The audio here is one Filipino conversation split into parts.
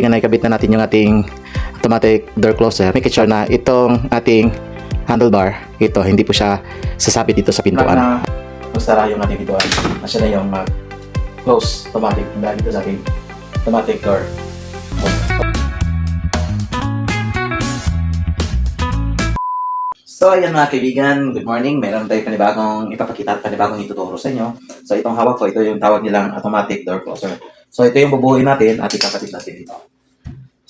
Tingnan na ikabit na natin yung ating automatic door closer. Make sure na itong ating handlebar, ito, hindi po siya sasabit dito sa pintuan. Na masara yung ating pintuan. Asya na yung close automatic dahil dito sa ating automatic door. So ayan mga kaibigan, good morning. Meron tayo panibagong ipapakita at panibagong ituturo sa inyo. So itong hawak ko, ito yung tawag nilang automatic door closer. So ito yung bubuuin natin at ikakabit natin dito.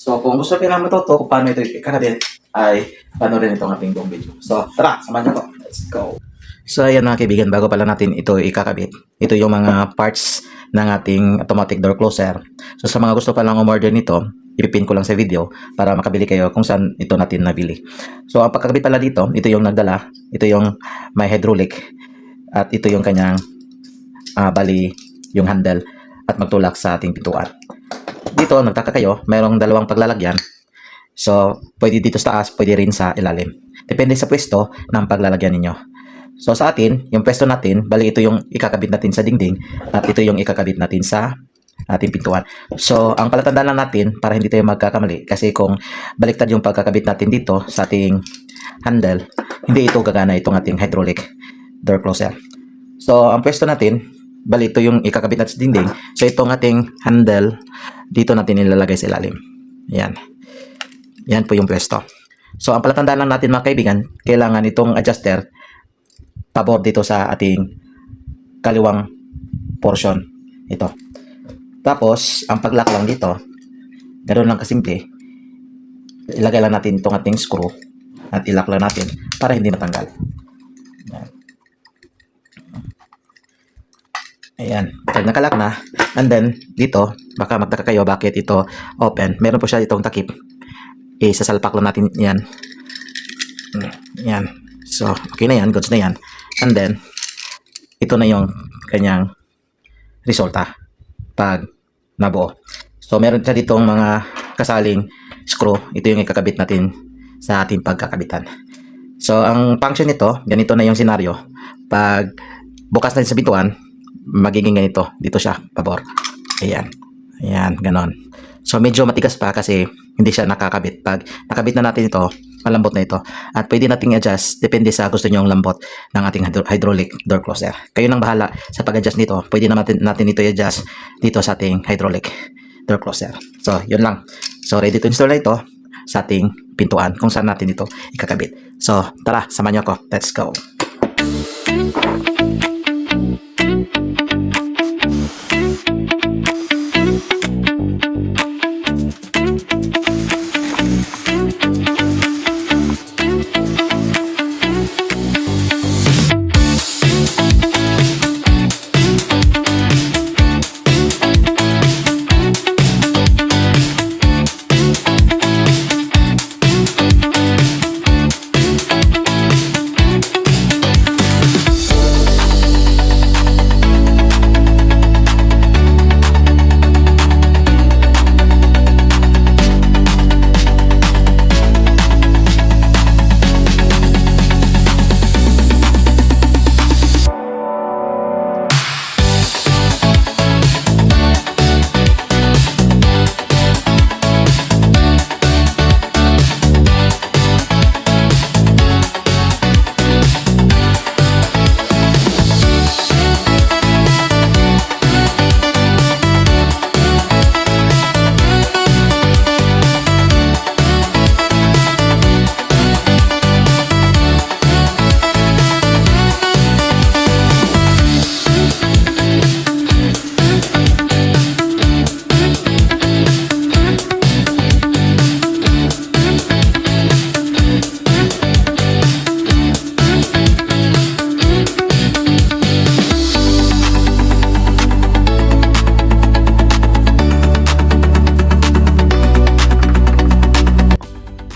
So kung gusto nyo lang matuto kung paano ito ikakabit, ay panoorin itong ating buong video. So tara, samahan nyo ko. Let's go! So ayan mga kaibigan, bago pala natin ito ikakabit, ito yung mga parts ng ating automatic door closer. So sa mga gusto palang umorder nito, ipipin ko lang sa video para makabili kayo kung saan ito natin nabili. So ang pagkakabit pala dito, ito yung nagdala, ito yung may hydraulic, at ito yung kanyang bali yung handle at magtulak sa ating pintuan. Dito, nagtaka kayo, mayroong dalawang paglalagyan. So, pwede dito sa taas, pwede rin sa ilalim. Depende sa pwesto ng paglalagyan ninyo. So, sa atin, yung pwesto natin, bali ito yung ikakabit natin sa dingding at ito yung ikakabit natin sa ating pintuan. So, ang palatandaan lang natin para hindi tayo magkakamali, kasi kung baliktad yung pagkakabit natin dito sa ating handle, hindi ito gagana itong ating hydraulic door closer. So, ang pwesto natin, bali ito yung ikakabit natin sa dingding. So, itong ating handle, dito natin ilalagay sa ilalim. Yan. Yan po yung pwesto. So, ang palatandaan lang natin mga kaibigan, kailangan itong adjuster pabor dito sa ating kaliwang portion. Ito. Tapos, ang pag-lock lang dito, ganoon lang kasimple. Ilagay lang natin itong ating screw at i-lock lang natin para hindi matanggal. Yan. Ayan, pag nakalock na, and then dito, baka magtaka kayo bakit ito open. Meron po siya itong takip. Isasalpak lang natin yan. Yan. So, okay na yan, goods na yan. And then, ito na yung kanyang resulta pag nabuo. So, meron siya ditong mga kasaling screw. Ito yung ikakabit natin sa ating pagkakabitan. So, ang function nito, ganito na yung senaryo. Pag bukas natin sa pintuan, magiging ganito. Dito siya, pabor. Ayan. Ayan, ganon. So, medyo matigas pa kasi hindi siya nakakabit. Pag nakabit na natin ito, malambot na ito. At pwede nating adjust, depende sa gusto nyo ang lambot ng ating hydraulic door closer. Kayo nang bahala sa pag-adjust nito. Pwede natin ito i-adjust dito sa ating hydraulic door closer. So, yun lang. So, ready to install na ito sa ating pintuan kung saan natin ito ikakabit. So, tara, samahan nyo ako. Let's go!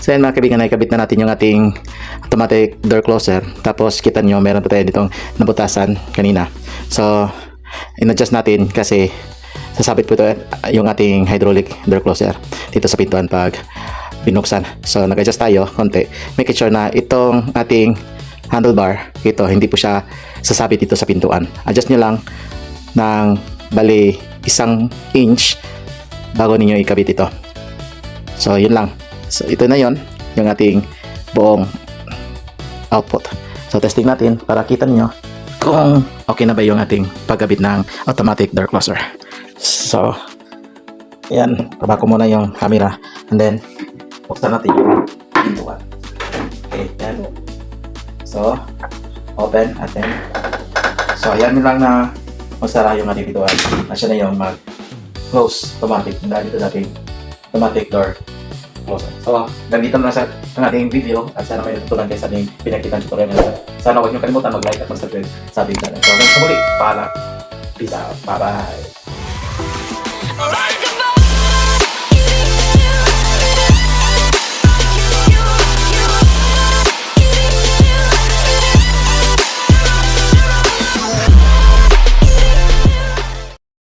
So yan mga kaibigan, nakikabit na natin yung ating automatic door closer. Tapos kita nyo, meron pa tayo ditong nabutasan kanina. So, in-adjust natin kasi sasabit po ito yung ating hydraulic door closer dito sa pintuan pag binuksan. So, nag-adjust tayo konti. Make sure na itong ating handlebar, ito, hindi po siya sasabit dito sa pintuan. Adjust nyo lang ng bali 1 inch bago ninyo ikabit ito. So, yun lang. So, ito na yon yung ating buong output. So, testing natin para kita niyo kung okay na ba yung ating pagkabit ng automatic door closer. So, yan. Baba ko muna yung camera. And then, buksan natin yung pintuan. Okay, yan. So, open at then. So, ayan lang na magsara yung ating pintuan. Na siya na yung mag-close automatic. Dahil ito natin automatic door closer. So, ganito na sa ang ating video at sana may natutunan kayo sa ating pinagkita tutorial na. Sana huwag niyo kalimutan mag-like at mag-subscribe sa ating channel. So, hanggang sa muli, paalam. Peace out. Bye-bye.